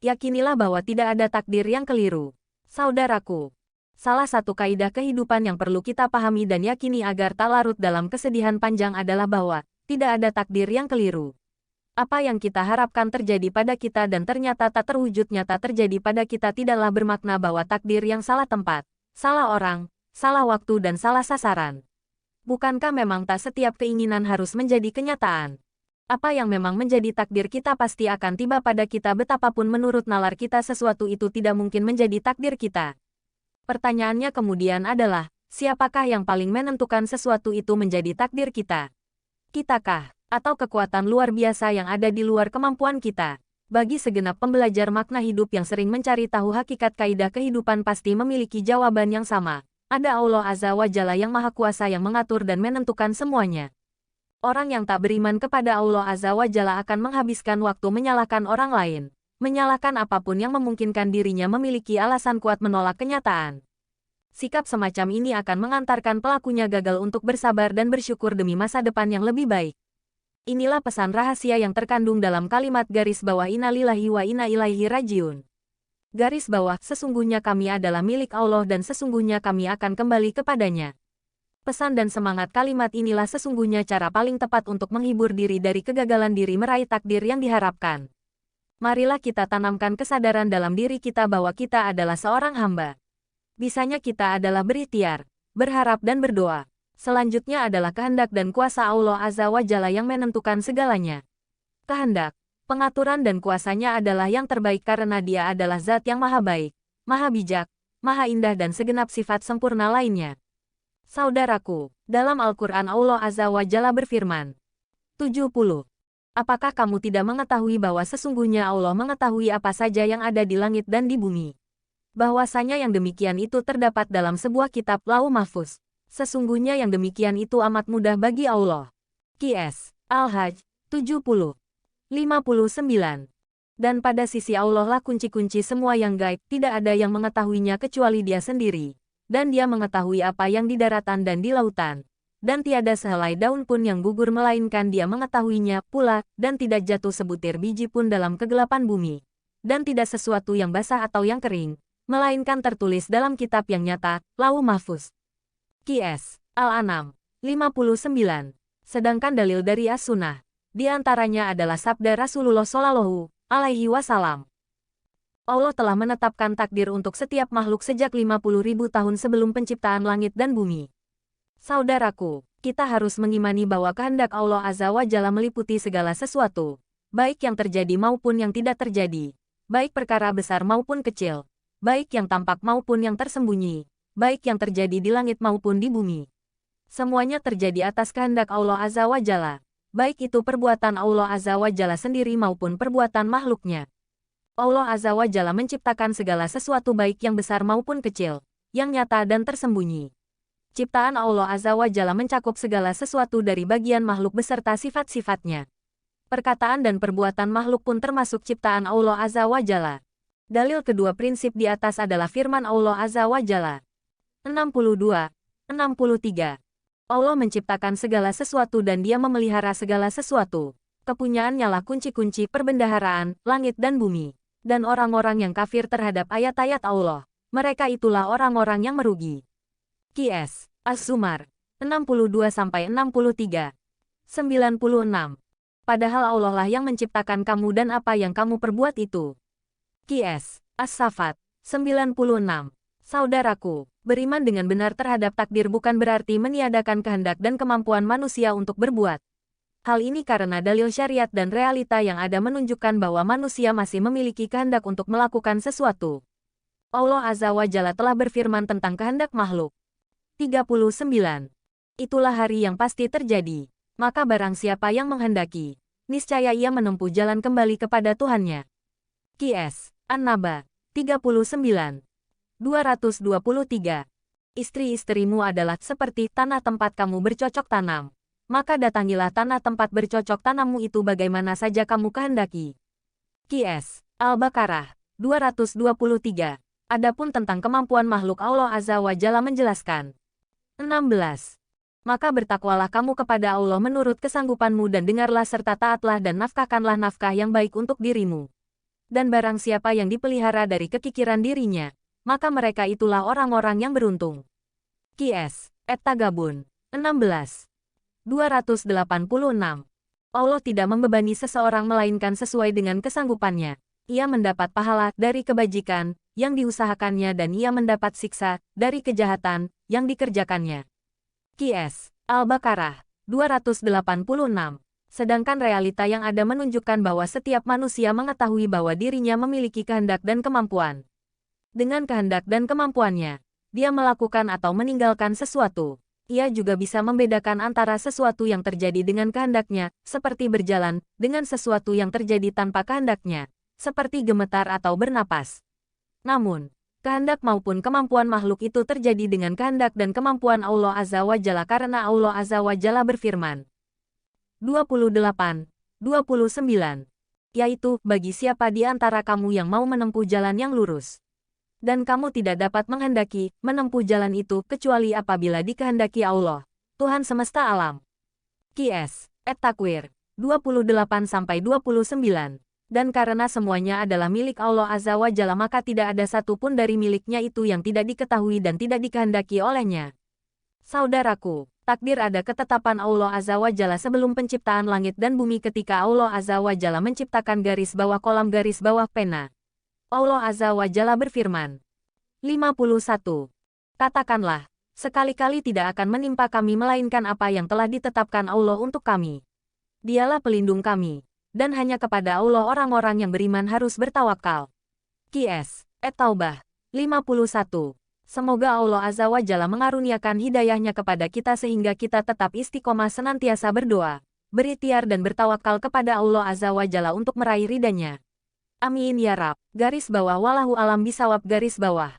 Yakinilah bahwa tidak ada takdir yang keliru. Saudaraku, salah satu kaidah kehidupan yang perlu kita pahami dan yakini agar tak larut dalam kesedihan panjang adalah bahwa tidak ada takdir yang keliru. Apa yang kita harapkan terjadi pada kita dan ternyata tak terwujud nyata terjadi pada kita tidaklah bermakna bahwa takdir yang salah tempat, salah orang, salah waktu dan salah sasaran. Bukankah memang tak setiap keinginan harus menjadi kenyataan? Apa yang memang menjadi takdir kita pasti akan tiba pada kita betapapun menurut nalar kita sesuatu itu tidak mungkin menjadi takdir kita. Pertanyaannya kemudian adalah, siapakah yang paling menentukan sesuatu itu menjadi takdir kita? Kitakah? Atau kekuatan luar biasa yang ada di luar kemampuan kita? Bagi segenap pembelajar makna hidup yang sering mencari tahu hakikat kaidah kehidupan pasti memiliki jawaban yang sama. Ada Allah Azza wa Jalla yang Maha Kuasa yang mengatur dan menentukan semuanya. Orang yang tak beriman kepada Allah Azza wa Jalla akan menghabiskan waktu menyalahkan orang lain, menyalahkan apapun yang memungkinkan dirinya memiliki alasan kuat menolak kenyataan. Sikap semacam ini akan mengantarkan pelakunya gagal untuk bersabar dan bersyukur demi masa depan yang lebih baik. Inilah pesan rahasia yang terkandung dalam kalimat garis bawah Inna lillahi wa inna ilaihi rajiun. Garis bawah, sesungguhnya kami adalah milik Allah dan sesungguhnya kami akan kembali kepadanya. Pesan dan semangat kalimat inilah sesungguhnya cara paling tepat untuk menghibur diri dari kegagalan diri meraih takdir yang diharapkan. Marilah kita tanamkan kesadaran dalam diri kita bahwa kita adalah seorang hamba. Bisanya kita adalah berikhtiar, berharap dan berdoa. Selanjutnya adalah kehendak dan kuasa Allah Azza wa Jalla yang menentukan segalanya. Kehendak, pengaturan dan kuasanya adalah yang terbaik karena Dia adalah Zat yang maha baik, maha bijak, maha indah dan segenap sifat sempurna lainnya. Saudaraku, dalam Al-Quran Allah Azza wa Jalla berfirman, 70. Apakah kamu tidak mengetahui bahwa sesungguhnya Allah mengetahui apa saja yang ada di langit dan di bumi? Bahwasanya yang demikian itu terdapat dalam sebuah kitab Lauh Mahfuz. Sesungguhnya yang demikian itu amat mudah bagi Allah. Qs. Al-Hajj 70. 59. Dan pada sisi Allah lah kunci-kunci semua yang gaib, tidak ada yang mengetahuinya kecuali Dia sendiri. Dan Dia mengetahui apa yang di daratan dan di lautan. Dan tiada sehelai daun pun yang gugur melainkan Dia mengetahuinya pula, dan tidak jatuh sebutir biji pun dalam kegelapan bumi. Dan tidak sesuatu yang basah atau yang kering, melainkan tertulis dalam kitab yang nyata, Lauh Mahfuz. Qs. Al-An'am 59. Sedangkan dalil dari As-Sunnah, di antaranya adalah sabda Rasulullah Shallallahu alaihi wasallam. Allah telah menetapkan takdir untuk setiap makhluk sejak 50.000 tahun sebelum penciptaan langit dan bumi. Saudaraku, kita harus mengimani bahwa kehendak Allah Azza wa Jalla meliputi segala sesuatu, baik yang terjadi maupun yang tidak terjadi, baik perkara besar maupun kecil, baik yang tampak maupun yang tersembunyi, baik yang terjadi di langit maupun di bumi. Semuanya terjadi atas kehendak Allah Azza wa Jalla, baik itu perbuatan Allah Azza wa Jalla sendiri maupun perbuatan makhluknya. Allah Azza wa Jalla menciptakan segala sesuatu baik yang besar maupun kecil, yang nyata dan tersembunyi. Ciptaan Allah Azza wa Jalla mencakup segala sesuatu dari bagian makhluk beserta sifat-sifatnya. Perkataan dan perbuatan makhluk pun termasuk ciptaan Allah Azza wa Jalla. Dalil kedua prinsip di atas adalah firman Allah Azza wa Jalla. 62, 63. Allah menciptakan segala sesuatu dan Dia memelihara segala sesuatu. Kepunyaannya lah kunci-kunci perbendaharaan, langit dan bumi. Dan orang-orang yang kafir terhadap ayat-ayat Allah, mereka itulah orang-orang yang merugi. Qs. As-Zumar 62-63. 96. Padahal Allah lah yang menciptakan kamu dan apa yang kamu perbuat itu. Qs. As-Saffat 96. Saudaraku, beriman dengan benar terhadap takdir bukan berarti meniadakan kehendak dan kemampuan manusia untuk berbuat. Hal ini karena dalil syariat dan realita yang ada menunjukkan bahwa manusia masih memiliki kehendak untuk melakukan sesuatu. Allah Azza wa Jalla telah berfirman tentang kehendak makhluk. 39. Itulah hari yang pasti terjadi. Maka barang siapa yang menghendaki, niscaya ia menempuh jalan kembali kepada Tuhannya. Qs. An-Naba 39. 223. Istri-istrimu adalah seperti tanah tempat kamu bercocok tanam. Maka datangilah tanah tempat bercocok tanammu itu bagaimana saja kamu kehendaki. Qs. Al-Baqarah 223. Adapun tentang kemampuan makhluk Allah Azza wa Jalla menjelaskan. 16. Maka bertakwalah kamu kepada Allah menurut kesanggupanmu dan dengarlah serta taatlah dan nafkahkanlah nafkah yang baik untuk dirimu. Dan barang siapa yang dipelihara dari kekikiran dirinya, maka mereka itulah orang-orang yang beruntung. Qs. Tagabun. 16. 286. Allah tidak membebani seseorang melainkan sesuai dengan kesanggupannya. Ia mendapat pahala dari kebajikan yang diusahakannya dan ia mendapat siksa dari kejahatan yang dikerjakannya. Qs. Al-Baqarah 286. Sedangkan realita yang ada menunjukkan bahwa setiap manusia mengetahui bahwa dirinya memiliki kehendak dan kemampuan. Dengan kehendak dan kemampuannya, dia melakukan atau meninggalkan sesuatu. Ia juga bisa membedakan antara sesuatu yang terjadi dengan kehendaknya, seperti berjalan, dengan sesuatu yang terjadi tanpa kehendaknya, seperti gemetar atau bernapas. Namun, kehendak maupun kemampuan makhluk itu terjadi dengan kehendak dan kemampuan Allah Azza wa Jalla karena Allah Azza wa Jalla berfirman. 28, 29. Yaitu, bagi siapa di antara kamu yang mau menempuh jalan yang lurus. Dan kamu tidak dapat menghendaki, menempuh jalan itu kecuali apabila dikehendaki Allah, Tuhan semesta alam. Qs. At-Takwir. 28-29. Dan karena semuanya adalah milik Allah Azza wa Jalla maka tidak ada satupun dari miliknya itu yang tidak diketahui dan tidak dikehendaki olehnya. Saudaraku, takdir ada ketetapan Allah Azza wa Jalla sebelum penciptaan langit dan bumi ketika Allah Azza wa Jalla menciptakan garis bawah kolam garis bawah pena. Allah Azza wa Jalla berfirman. 51. Katakanlah, sekali-kali tidak akan menimpa kami melainkan apa yang telah ditetapkan Allah untuk kami. Dialah pelindung kami, dan hanya kepada Allah orang-orang yang beriman harus bertawakal. Qs. At-Taubah. 51. Semoga Allah Azza wa Jalla mengaruniakan hidayahnya kepada kita sehingga kita tetap istiqomah senantiasa berdoa, berikhtiar dan bertawakal kepada Allah Azza wa Jalla untuk meraih ridhanya. Amin ya Rab. Garis bawah wallahu alam bisawab garis bawah.